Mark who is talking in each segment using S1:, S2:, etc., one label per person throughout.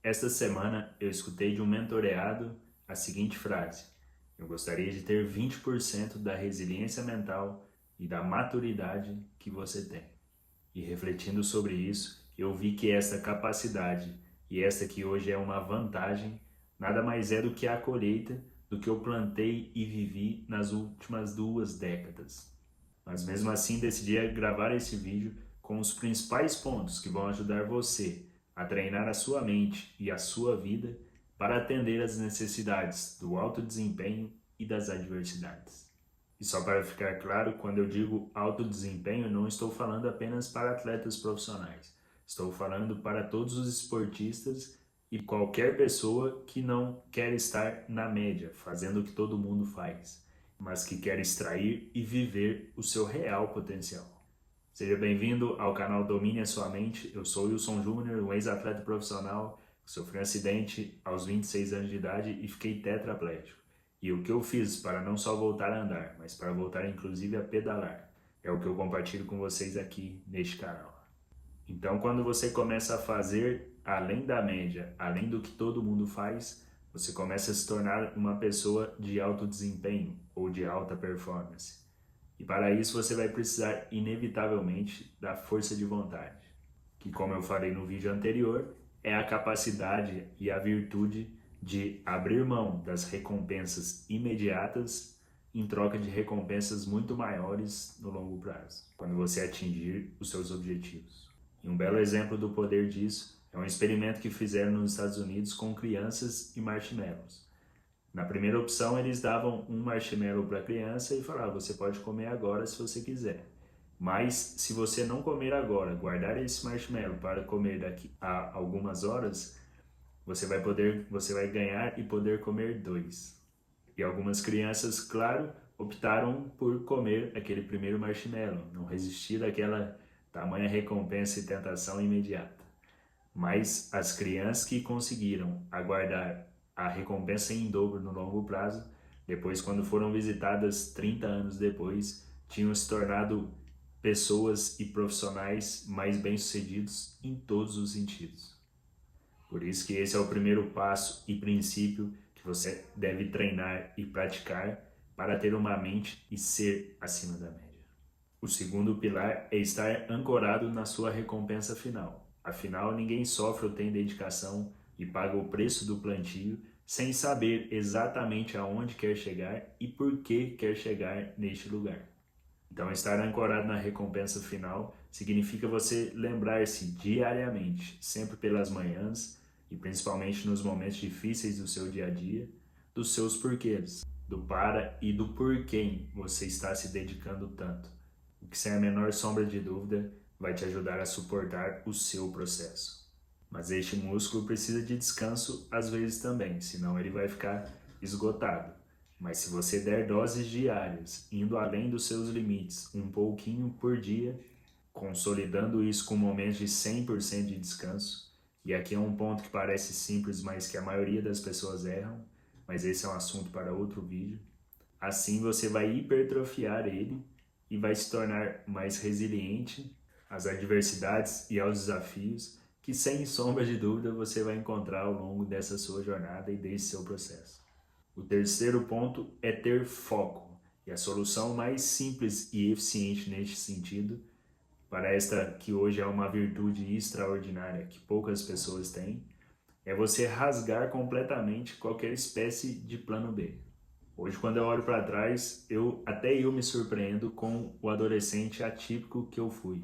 S1: Esta semana eu escutei de um mentoreado a seguinte frase: eu gostaria de ter 20% da resiliência mental e da maturidade que você tem. E refletindo sobre isso, eu vi que essa capacidade e essa que hoje é uma vantagem, nada mais é do que a colheita do que eu plantei e vivi nas últimas 2 décadas. Mas mesmo assim decidi gravar esse vídeo com os principais pontos que vão ajudar você a treinar a sua mente e a sua vida para atender às necessidades do alto desempenho e das adversidades. E só para ficar claro, quando eu digo alto desempenho, não estou falando apenas para atletas profissionais. Estou falando para todos os esportistas e qualquer pessoa que não quer estar na média, fazendo o que todo mundo faz, mas que quer extrair e viver o seu real potencial. Seja bem-vindo ao canal Domine a Sua Mente. Eu sou Wilson Júnior, um ex-atleta profissional que sofreu um acidente aos 26 anos de idade e fiquei tetraplégico. E o que eu fiz para não só voltar a andar, mas para voltar inclusive a pedalar, é o que eu compartilho com vocês aqui neste canal. Então, quando você começa a fazer além da média, além do que todo mundo faz, você começa a se tornar uma pessoa de alto desempenho ou de alta performance. E para isso você vai precisar inevitavelmente da força de vontade, que, como eu falei no vídeo anterior, é a capacidade e a virtude de abrir mão das recompensas imediatas em troca de recompensas muito maiores no longo prazo, quando você atingir os seus objetivos. E um belo exemplo do poder disso é um experimento que fizeram nos Estados Unidos com crianças e marshmallows. Na primeira opção, eles davam um marshmallow para a criança e falavam: você pode comer agora se você quiser. Mas se você não comer agora, guardar esse marshmallow para comer daqui a algumas horas, você vai ganhar e poder comer 2. E algumas crianças, claro, optaram por comer aquele primeiro marshmallow, não resistir àquela tamanha recompensa e tentação imediata. Mas as crianças que conseguiram aguardar a recompensa em dobro no longo prazo, depois, quando foram visitadas 30 anos depois, tinham se tornado pessoas e profissionais mais bem-sucedidos em todos os sentidos. Por isso que esse é o primeiro passo e princípio que você deve treinar e praticar para ter uma mente e ser acima da média. O segundo pilar é estar ancorado na sua recompensa final. Afinal, ninguém sofre ou tem dedicação e paga o preço do plantio sem saber exatamente aonde quer chegar e por que quer chegar neste lugar. Então, estar ancorado na recompensa final significa você lembrar-se diariamente, sempre pelas manhãs e principalmente nos momentos difíceis do seu dia a dia, dos seus porquês, do para e do porquê você está se dedicando tanto, o que sem a menor sombra de dúvida vai te ajudar a suportar o seu processo. Mas este músculo precisa de descanso às vezes também, senão ele vai ficar esgotado. Mas se você der doses diárias, indo além dos seus limites, um pouquinho por dia, consolidando isso com momentos de 100% de descanso, e aqui é um ponto que parece simples, mas que a maioria das pessoas erram, mas esse é um assunto para outro vídeo, assim você vai hipertrofiar ele e vai se tornar mais resiliente às adversidades e aos desafios que, sem sombra de dúvida, você vai encontrar ao longo dessa sua jornada e desse seu processo. O terceiro ponto é ter foco, e a solução mais simples e eficiente neste sentido, para esta que hoje é uma virtude extraordinária que poucas pessoas têm, é você rasgar completamente qualquer espécie de plano B. Hoje, quando eu olho para trás, até eu me surpreendo com o adolescente atípico que eu fui.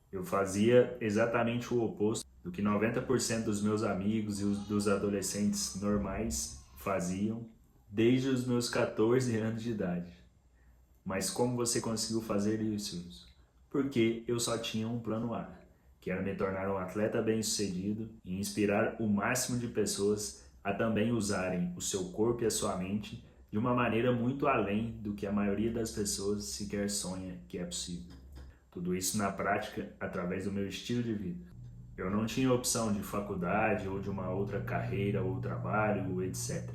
S1: Eu fazia exatamente o oposto do que 90% dos meus amigos e dos adolescentes normais faziam desde os meus 14 anos de idade. Mas como você conseguiu fazer isso? Porque eu só tinha um plano A, que era me tornar um atleta bem-sucedido e inspirar o máximo de pessoas a também usarem o seu corpo e a sua mente de uma maneira muito além do que a maioria das pessoas sequer sonha que é possível. Tudo isso na prática através do meu estilo de vida. Eu não tinha opção de faculdade ou de uma outra carreira ou trabalho, etc.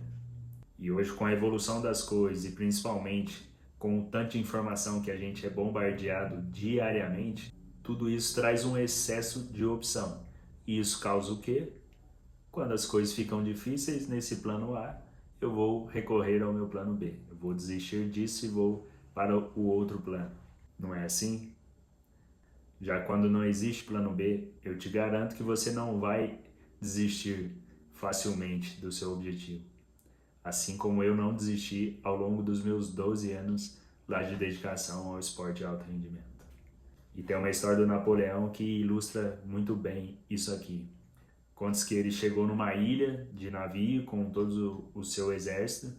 S1: E hoje, com a evolução das coisas e principalmente com o tanto de informação que a gente é bombardeado diariamente, tudo isso traz um excesso de opção. E isso causa o quê? quando as coisas ficam difíceis nesse plano A, eu vou recorrer ao meu plano B. Eu vou desistir disso e vou para o outro plano. Não é assim? Já quando não existe plano B, eu te garanto que você não vai desistir facilmente do seu objetivo. Assim como eu não desisti ao longo dos meus 12 anos lá de dedicação ao esporte de alto rendimento. E tem uma história do Napoleão que ilustra muito bem isso aqui. Conta-se que ele chegou numa ilha de navio com todo o seu exército,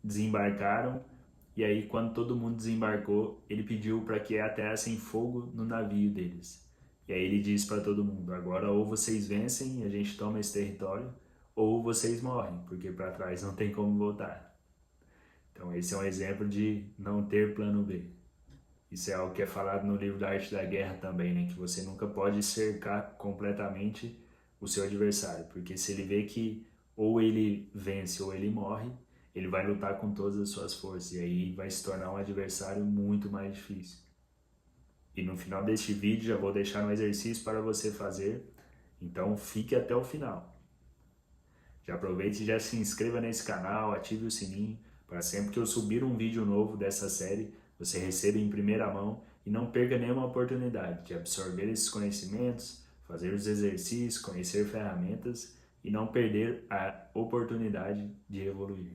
S1: desembarcaram, e aí quando todo mundo desembarcou, ele pediu para que ateassem fogo no navio deles. E aí ele disse para todo mundo: agora ou vocês vencem e a gente toma esse território, ou vocês morrem, porque para trás não tem como voltar. Então esse é um exemplo de não ter plano B. Isso é algo que é falado no livro da Arte da Guerra também, né? Que você nunca pode cercar completamente o seu adversário, porque se ele vê que ou ele vence ou ele morre, ele vai lutar com todas as suas forças, e aí vai se tornar um adversário muito mais difícil. E no final deste vídeo já vou deixar um exercício para você fazer, então fique até o final. Já aproveite e já se inscreva nesse canal, ative o sininho, para sempre que eu subir um vídeo novo dessa série, você receba em primeira mão e não perca nenhuma oportunidade de absorver esses conhecimentos, fazer os exercícios, conhecer ferramentas e não perder a oportunidade de evoluir.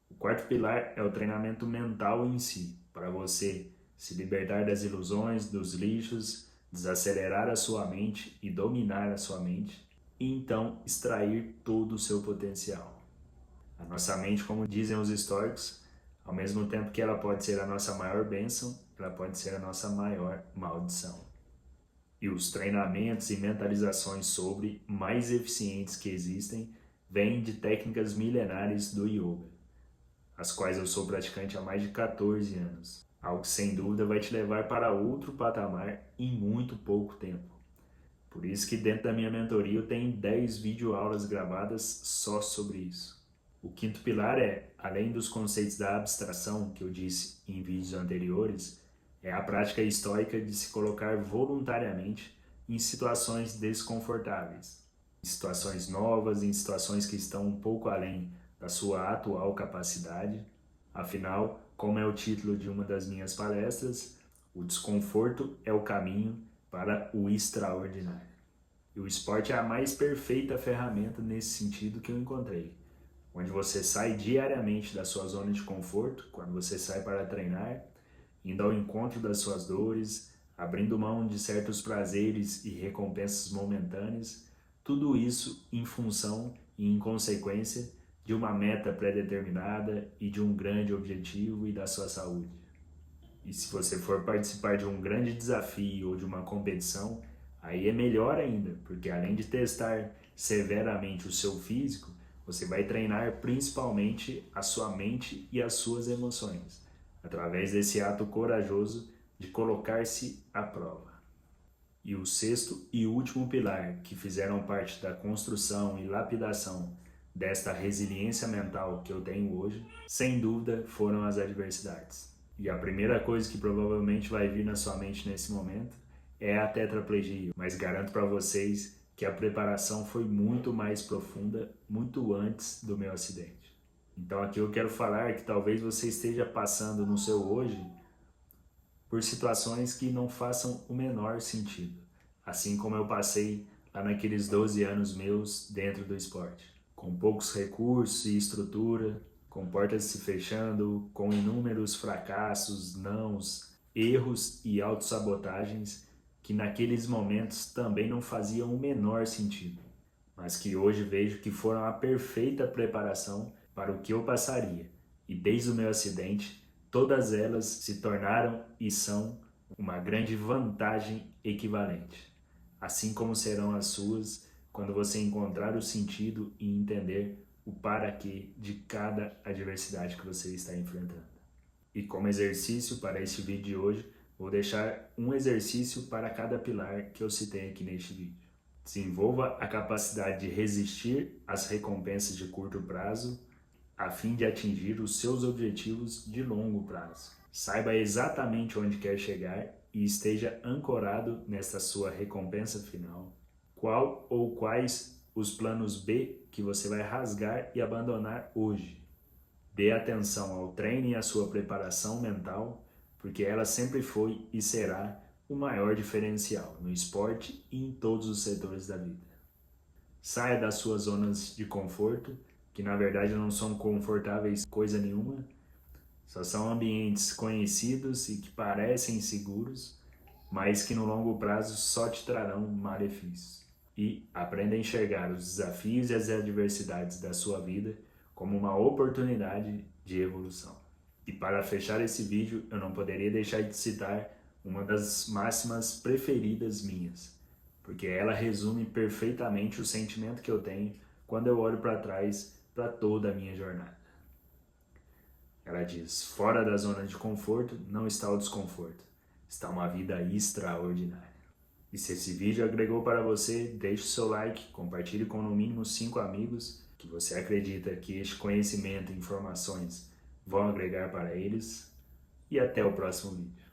S1: O quarto pilar é o treinamento mental em si, para você se libertar das ilusões, dos lixos, desacelerar a sua mente e dominar a sua mente, e então extrair todo o seu potencial. A nossa mente, como dizem os estoicos, ao mesmo tempo que ela pode ser a nossa maior bênção, ela pode ser a nossa maior maldição. E os treinamentos e mentalizações sobre mais eficientes que existem vêm de técnicas milenares do yoga, as quais eu sou praticante há mais de 14 anos. Algo que sem dúvida vai te levar para outro patamar em muito pouco tempo. Por isso que dentro da minha mentoria eu tenho 10 videoaulas gravadas só sobre isso. O quinto pilar é, além dos conceitos da abstração que eu disse em vídeos anteriores, é a prática estoica de se colocar voluntariamente em situações desconfortáveis, em situações novas, em situações que estão um pouco além da sua atual capacidade. Afinal, como é o título de uma das minhas palestras, o desconforto é o caminho para o extraordinário. E o esporte é a mais perfeita ferramenta nesse sentido que eu encontrei, onde você sai diariamente da sua zona de conforto, quando você sai para treinar, indo ao encontro das suas dores, abrindo mão de certos prazeres e recompensas momentâneas, tudo isso em função e em consequência de uma meta pré-determinada e de um grande objetivo e da sua saúde. E se você for participar de um grande desafio ou de uma competição, aí é melhor ainda, porque além de testar severamente o seu físico, você vai treinar principalmente a sua mente e as suas emoções, através desse ato corajoso de colocar-se à prova. E o sexto e último pilar que fizeram parte da construção e lapidação desta resiliência mental que eu tenho hoje, sem dúvida, foram as adversidades. E a primeira coisa que provavelmente vai vir na sua mente nesse momento é a tetraplegia, mas garanto para vocês que a preparação foi muito mais profunda, muito antes do meu acidente. Então aqui eu quero falar que talvez você esteja passando no seu hoje por situações que não façam o menor sentido, assim como eu passei lá naqueles 12 anos meus dentro do esporte, com poucos recursos e estrutura, com portas se fechando, com inúmeros fracassos, nãos, erros e autossabotagens que naqueles momentos também não faziam o menor sentido, mas que hoje vejo que foram a perfeita preparação para o que eu passaria. E desde o meu acidente, todas elas se tornaram e são uma grande vantagem equivalente, assim como serão as suas quando você encontrar o sentido e entender o para quê de cada adversidade que você está enfrentando. E como exercício para este vídeo de hoje, vou deixar um exercício para cada pilar que eu citei aqui neste vídeo. Desenvolva a capacidade de resistir às recompensas de curto prazo, a fim de atingir os seus objetivos de longo prazo. Saiba exatamente onde quer chegar e esteja ancorado nesta sua recompensa final. Qual ou quais os planos B que você vai rasgar e abandonar hoje. Dê atenção ao treino e à sua preparação mental, porque ela sempre foi e será o maior diferencial no esporte e em todos os setores da vida. Saia das suas zonas de conforto, que na verdade não são confortáveis coisa nenhuma, só são ambientes conhecidos e que parecem seguros, mas que no longo prazo só te trarão malefícios. E aprenda a enxergar os desafios e as adversidades da sua vida como uma oportunidade de evolução. E para fechar esse vídeo, eu não poderia deixar de citar uma das máximas preferidas minhas, porque ela resume perfeitamente o sentimento que eu tenho quando eu olho para trás para toda a minha jornada. Ela diz: fora da zona de conforto não está o desconforto, está uma vida extraordinária. E se esse vídeo agregou para você, deixe o seu like, compartilhe com no mínimo 5 amigos que você acredita que este conhecimento e informações vão agregar para eles. E até o próximo vídeo.